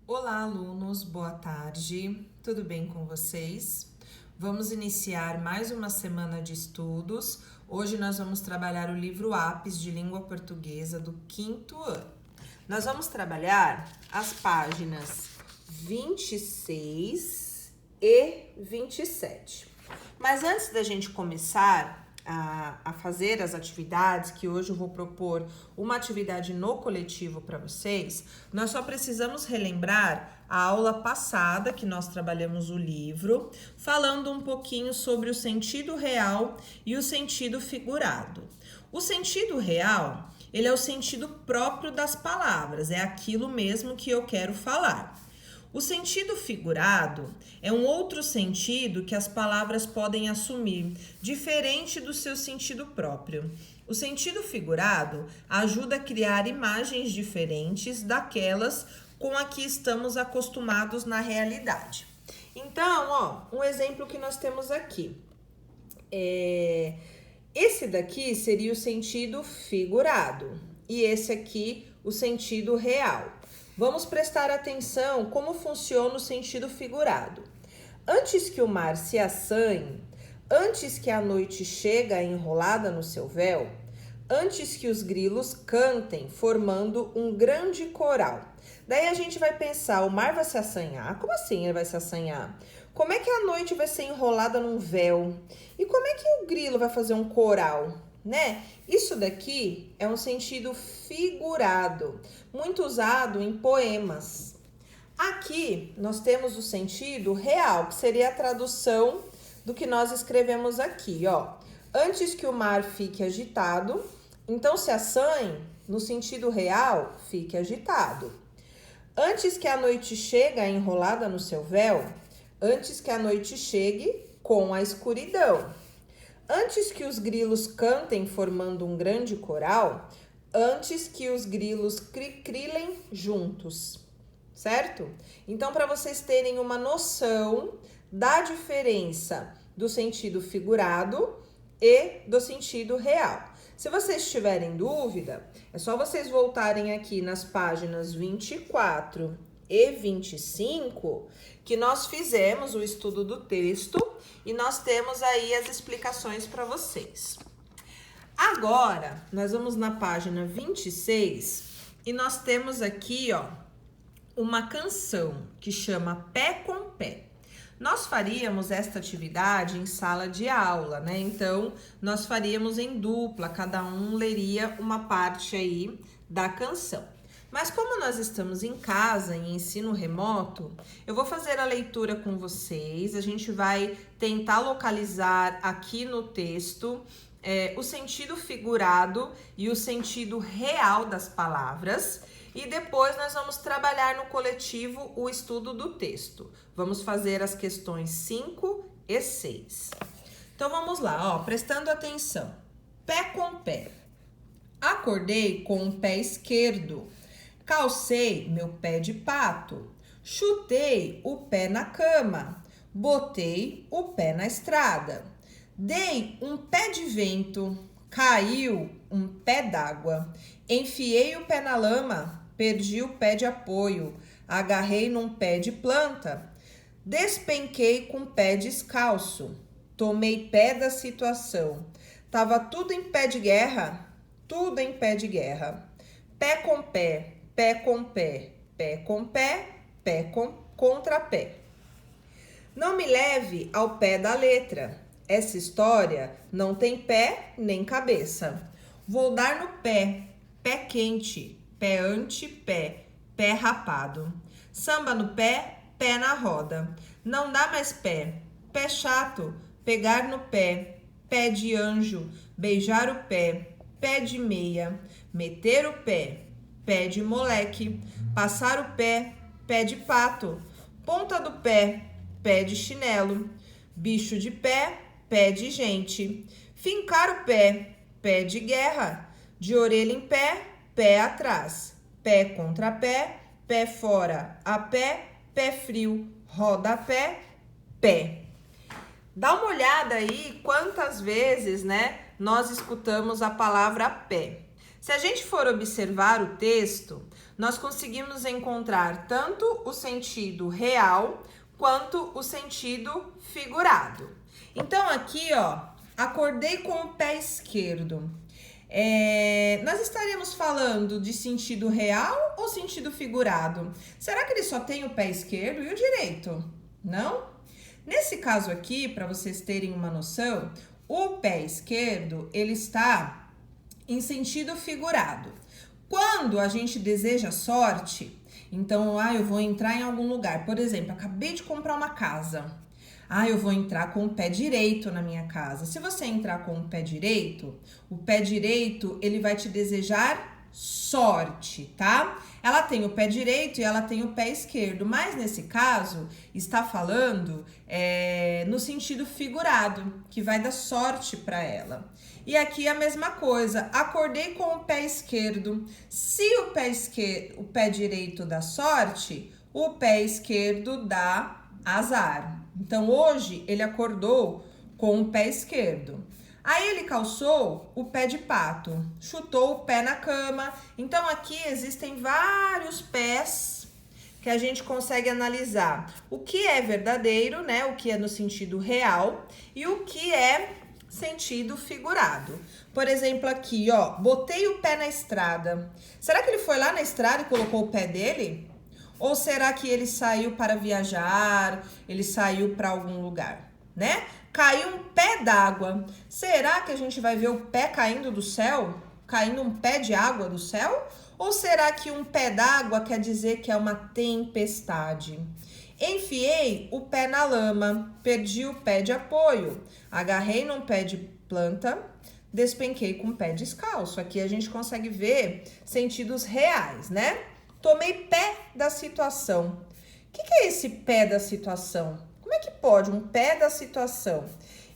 Olá, alunos, boa tarde, tudo bem com vocês? Vamos iniciar mais uma semana de estudos. Hoje nós vamos trabalhar o livro Apis de Língua Portuguesa do 5º ano. Nós vamos trabalhar as páginas 26 e 27. Mas antes da gente começar a fazer as atividades, que hoje eu vou propor uma atividade no coletivo para vocês, nós só precisamos relembrar a aula passada que nós trabalhamos o livro, falando um pouquinho sobre o sentido real e o sentido figurado. O sentido real, ele é o sentido próprio das palavras, é aquilo mesmo que eu quero falar. O sentido figurado é um outro sentido que as palavras podem assumir, diferente do seu sentido próprio. O sentido figurado ajuda a criar imagens diferentes daquelas com a que estamos acostumados na realidade. Então, um exemplo que nós temos aqui. Esse daqui seria o sentido figurado e esse aqui o sentido real. Vamos prestar atenção como funciona o sentido figurado. Antes que o mar se assanhe, antes que a noite chegue enrolada no seu véu, antes que os grilos cantem, formando um grande coral. Daí a gente vai pensar, o mar vai se assanhar? Como assim ele vai se assanhar? Como é que a noite vai ser enrolada num véu? E como é que o grilo vai fazer um coral? Né? Isso daqui é um sentido figurado, muito usado em poemas. Aqui nós temos o sentido real, que seria a tradução do que nós escrevemos aqui, ó. Antes que o mar fique agitado, então se assanhe, no sentido real, fique agitado. Antes que a noite chegue enrolada no seu véu, antes que a noite chegue com a escuridão. Antes que os grilos cantem formando um grande coral, antes que os grilos crilem juntos, certo? Então, para vocês terem uma noção da diferença do sentido figurado e do sentido real. Se vocês tiverem dúvida, é só vocês voltarem aqui nas páginas 24 e 25, que nós fizemos o estudo do texto e nós temos aí as explicações para vocês. Agora, nós vamos na página 26 e nós temos aqui, ó, uma canção que chama Pé com Pé. Nós faríamos esta atividade em sala de aula, né? Então, nós faríamos em dupla, cada um leria uma parte aí da canção. Mas como nós estamos em casa, em ensino remoto, eu vou fazer a leitura com vocês, a gente vai tentar localizar aqui no texto o sentido figurado e o sentido real das palavras e depois nós vamos trabalhar no coletivo o estudo do texto. Vamos fazer as questões 5 e 6. Então vamos lá, ó, prestando atenção. Pé com pé. Acordei com o pé esquerdo. Calcei meu pé de pato, chutei o pé na cama, botei o pé na estrada, dei um pé de vento, caiu um pé d'água, enfiei o pé na lama, perdi o pé de apoio, agarrei num pé de planta, despenquei com o pé descalço, tomei pé da situação, tava tudo em pé de guerra, tudo em pé de guerra, pé com pé. Pé com pé, pé com pé, pé com contrapé. Não me leve ao pé da letra. Essa história não tem pé nem cabeça. Vou dar no pé, pé quente, pé antepé, pé rapado. Samba no pé, pé na roda. Não dá mais pé, pé chato, pegar no pé, pé de anjo, beijar o pé, pé de meia, meter o pé, pé de moleque, passar o pé, pé de pato, ponta do pé, pé de chinelo, bicho de pé, pé de gente, fincar o pé, pé de guerra, de orelha em pé, pé atrás, pé contra pé, pé fora, a pé, pé frio, rodapé, pé. Dá uma olhada aí quantas vezes, né, nós escutamos a palavra pé. Se a gente for observar o texto, nós conseguimos encontrar tanto o sentido real quanto o sentido figurado. Então, aqui, ó, acordei com o pé esquerdo. Nós estaríamos falando de sentido real ou sentido figurado? Será que ele só tem o pé esquerdo e o direito? Não? Nesse caso aqui, para vocês terem uma noção, o pé esquerdo, ele está em sentido figurado. Quando a gente deseja sorte, então, eu vou entrar em algum lugar. Por exemplo, acabei de comprar uma casa. Eu vou entrar com o pé direito na minha casa. Se você entrar com o pé direito, ele vai te desejar sorte, tá? Ela tem o pé direito e ela tem o pé esquerdo, mas nesse caso, está falando no sentido figurado, que vai dar sorte para ela. E aqui a mesma coisa, acordei com o pé esquerdo. Se o pé direito dá sorte, o pé esquerdo dá azar. Então, hoje, ele acordou com o pé esquerdo. Aí, ele calçou o pé de pato, chutou o pé na cama. Então, aqui existem vários pés que a gente consegue analisar. O que é verdadeiro, né? O que é no sentido real e o que é sentido figurado. Por exemplo, aqui, ó, botei o pé na estrada. Será que ele foi lá na estrada e colocou o pé dele? Ou será que ele saiu para viajar, ele saiu para algum lugar, né? Caiu um pé d'água. Será que a gente vai ver o pé caindo do céu? Caindo um pé de água do céu? Ou será que um pé d'água quer dizer que é uma tempestade? Enfiei o pé na lama, perdi o pé de apoio, agarrei num pé de planta, despenquei com o pé descalço. Aqui a gente consegue ver sentidos reais, né? Tomei pé da situação. O que é esse pé da situação? Como é que pode um pé da situação?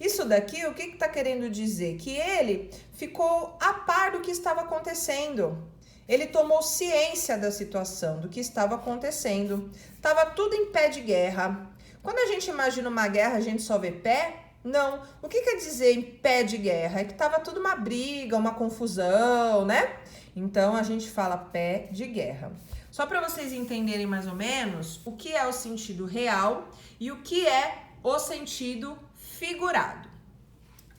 Isso daqui, o que está querendo dizer? Que ele ficou a par do que estava acontecendo. Ele tomou ciência da situação, do que estava acontecendo. Estava tudo em pé de guerra. Quando a gente imagina uma guerra, a gente só vê pé? Não. O que quer dizer em pé de guerra? É que estava tudo uma briga, uma confusão, né? Então, a gente fala pé de guerra. Só para vocês entenderem mais ou menos o que é o sentido real e o que é o sentido figurado.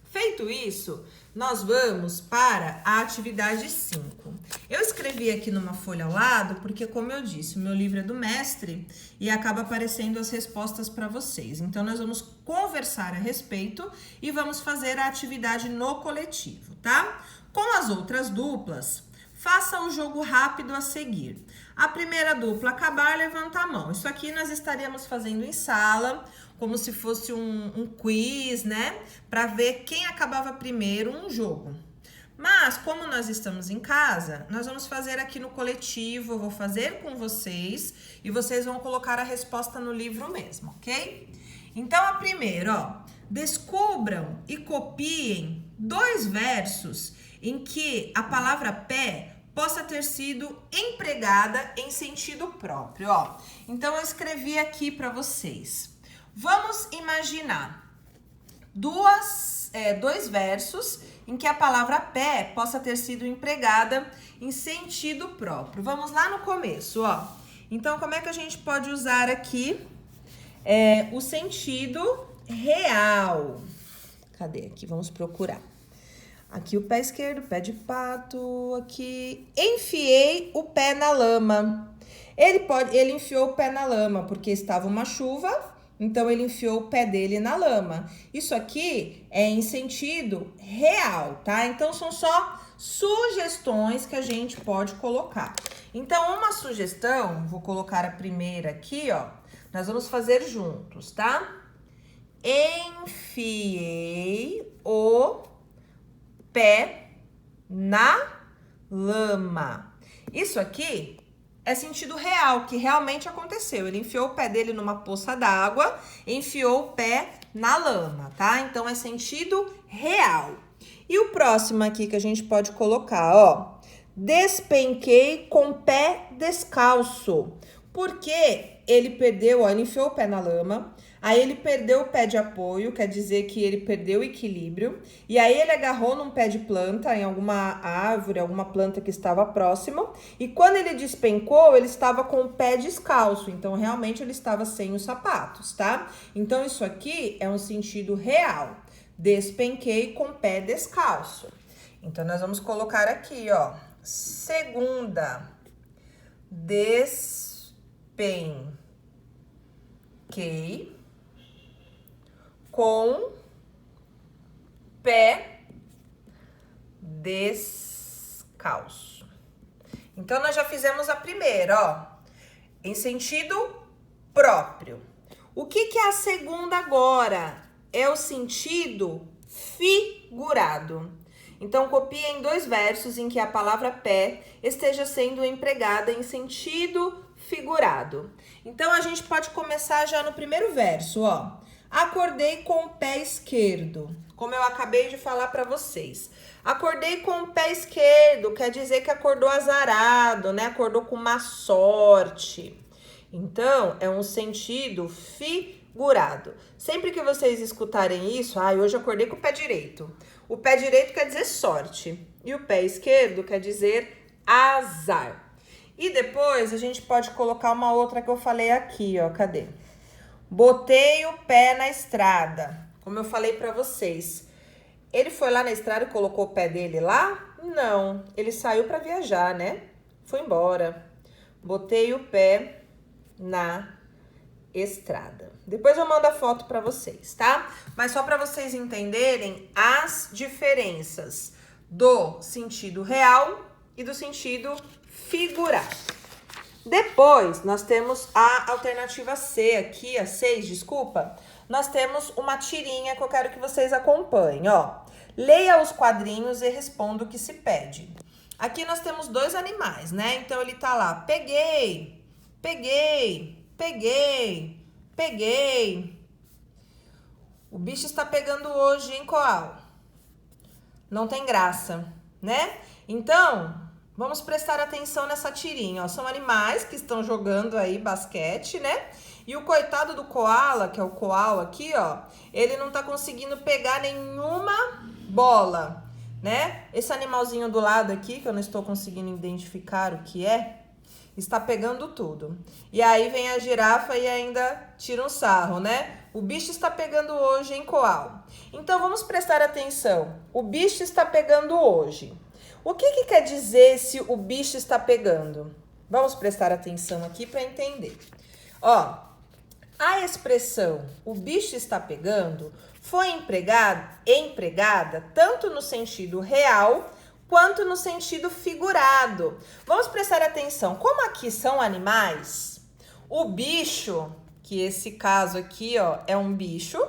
Feito isso, nós vamos para a atividade 5. Eu escrevi aqui numa folha ao lado, porque, como eu disse, o meu livro é do mestre e acaba aparecendo as respostas para vocês. Então, nós vamos conversar a respeito e vamos fazer a atividade no coletivo, tá? Com as outras duplas, faça o jogo rápido a seguir. A primeira dupla acabar, levanta a mão. Isso aqui nós estaremos fazendo em sala, como se fosse um quiz, né? Para ver quem acabava primeiro um jogo. Mas, como nós estamos em casa, nós vamos fazer aqui no coletivo, eu vou fazer com vocês e vocês vão colocar a resposta no livro mesmo, ok? Então, a primeira, ó, descubram e copiem 2 versos em que a palavra pé possa ter sido empregada em sentido próprio, ó. Então, eu escrevi aqui para vocês. Vamos imaginar 2 versos em que a palavra pé possa ter sido empregada em sentido próprio. Vamos lá no começo, ó. Então, como é que a gente pode usar aqui o sentido real? Cadê aqui? Vamos procurar. Aqui o pé esquerdo, pé de pato, aqui. Enfiei o pé na lama. Ele enfiou o pé na lama porque estava uma chuva, então ele enfiou o pé dele na lama. Isso aqui é em sentido real, tá? Então são só sugestões que a gente pode colocar. Então, uma sugestão, vou colocar a primeira aqui, ó. Nós vamos fazer juntos, tá? Enfiei o pé na lama. Isso aqui é sentido real, que realmente aconteceu. Ele enfiou o pé dele numa poça d'água, enfiou o pé na lama, tá? Então, é sentido real. E o próximo aqui que a gente pode colocar, ó. Despenquei com pé descalço. Porque ele perdeu, ó, ele enfiou o pé na lama, aí ele perdeu o pé de apoio, quer dizer que ele perdeu o equilíbrio, e aí ele agarrou num pé de planta, em alguma árvore, alguma planta que estava próximo, e quando ele despencou, ele estava com o pé descalço, então realmente ele estava sem os sapatos, tá? Então isso aqui é um sentido real, despenquei com o pé descalço. Então nós vamos colocar aqui, ó, segunda, despenquei com pé descalço. Então, nós já fizemos a primeira, ó, em sentido próprio. O que é a segunda agora? É o sentido figurado. Então, copie em 2 versos em que a palavra pé esteja sendo empregada em sentido figurado. Então, a gente pode começar já no primeiro verso, ó. Acordei com o pé esquerdo, como eu acabei de falar para vocês. Acordei com o pé esquerdo, quer dizer que acordou azarado, né? Acordou com má sorte. Então, é um sentido figurado. Sempre que vocês escutarem isso, hoje eu acordei com o pé direito. O pé direito quer dizer sorte e o pé esquerdo quer dizer azar. E depois a gente pode colocar uma outra que eu falei aqui, ó, cadê? Botei o pé na estrada, como eu falei pra vocês. Ele foi lá na estrada e colocou o pé dele lá? Não, ele saiu pra viajar, né? Foi embora. Botei o pé na estrada. Depois eu mando a foto pra vocês, tá? Mas só pra vocês entenderem as diferenças do sentido real e do sentido figurado. Depois, nós temos a alternativa C aqui, a 6, desculpa. Nós temos uma tirinha que eu quero que vocês acompanhem, ó. Leia os quadrinhos e responda o que se pede. Aqui nós temos 2 animais, né? Então, ele tá lá, peguei, peguei, peguei, peguei. O bicho está pegando hoje, hein, Coal? Não tem graça, né? Então, vamos prestar atenção nessa tirinha, ó. São animais que estão jogando aí basquete, né? E o coitado do koala, que é o koal aqui, ó, ele não tá conseguindo pegar nenhuma bola, né? Esse animalzinho do lado aqui, que eu não estou conseguindo identificar o que é, está pegando tudo. E aí vem a girafa e ainda tira um sarro, né? O bicho está pegando hoje, hein, koal? Então, vamos prestar atenção. O bicho está pegando hoje. O que quer dizer se o bicho está pegando? Vamos prestar atenção aqui para entender. Ó, a expressão o bicho está pegando foi empregada tanto no sentido real quanto no sentido figurado. Vamos prestar atenção. Como aqui são animais, o bicho, que esse caso aqui, ó, é um bicho,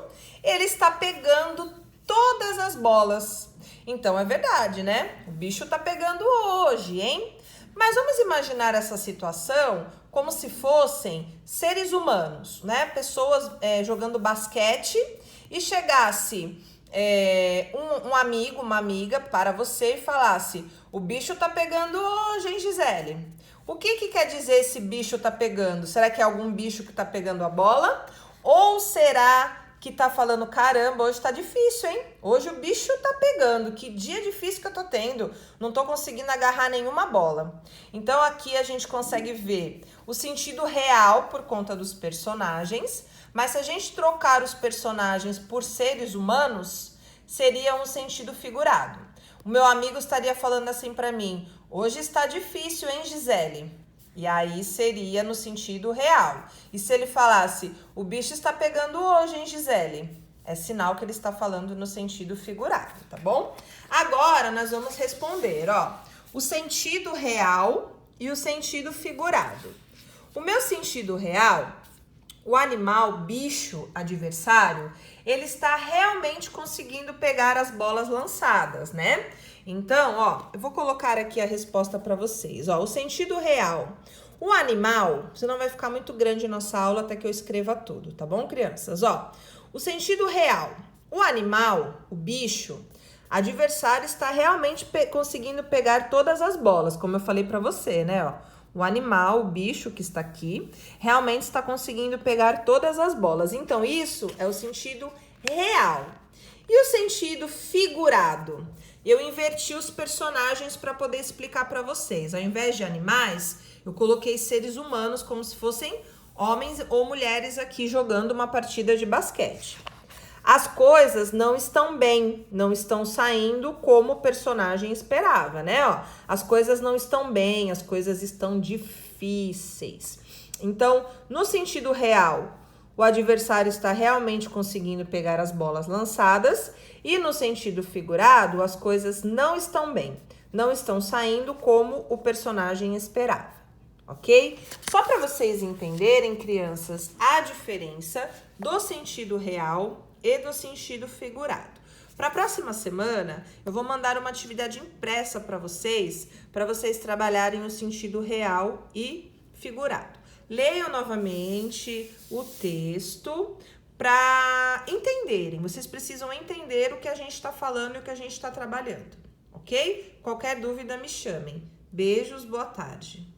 ele está pegando todas as bolas. Então, é verdade, né? O bicho tá pegando hoje, hein? Mas vamos imaginar essa situação como se fossem seres humanos, né? Pessoas jogando basquete e chegasse um amigo, uma amiga para você e falasse: o bicho tá pegando hoje, hein, Gisele? O que quer dizer esse bicho tá pegando? Será que é algum bicho que tá pegando a bola? Ou será que tá falando, caramba, hoje tá difícil, hein? Hoje o bicho tá pegando, que dia difícil que eu tô tendo. Não tô conseguindo agarrar nenhuma bola. Então, aqui a gente consegue ver o sentido real por conta dos personagens, mas se a gente trocar os personagens por seres humanos, seria um sentido figurado. O meu amigo estaria falando assim pra mim, hoje está difícil, hein, Gisele? E aí seria no sentido real. E se ele falasse, o bicho está pegando hoje, hein, Gisele? É sinal que ele está falando no sentido figurado, tá bom? Agora nós vamos responder, ó, o sentido real e o sentido figurado. O meu sentido real, o animal, bicho, adversário, ele está realmente conseguindo pegar as bolas lançadas, né? Então, ó, eu vou colocar aqui a resposta para vocês. Ó, o sentido real. O animal, senão vai ficar muito grande a nossa aula até que eu escreva tudo, tá bom, crianças? Ó, o sentido real. O animal, o bicho, adversário está realmente conseguindo pegar todas as bolas, como eu falei para você, né? Ó, o animal, o bicho que está aqui, realmente está conseguindo pegar todas as bolas. Então, isso é o sentido real. E o sentido figurado? Eu inverti os personagens para poder explicar para vocês. Ao invés de animais, eu coloquei seres humanos como se fossem homens ou mulheres aqui jogando uma partida de basquete. As coisas não estão bem, não estão saindo como o personagem esperava, né? Ó, as coisas não estão bem, as coisas estão difíceis. Então, no sentido real, o adversário está realmente conseguindo pegar as bolas lançadas, e no sentido figurado, as coisas não estão bem, não estão saindo como o personagem esperava. Ok? Só para vocês entenderem, crianças, a diferença do sentido real e do sentido figurado. Para a próxima semana, eu vou mandar uma atividade impressa para vocês trabalharem o sentido real e figurado. Leiam novamente o texto para entenderem. Vocês precisam entender o que a gente está falando e o que a gente está trabalhando, ok? Qualquer dúvida, me chamem. Beijos, boa tarde.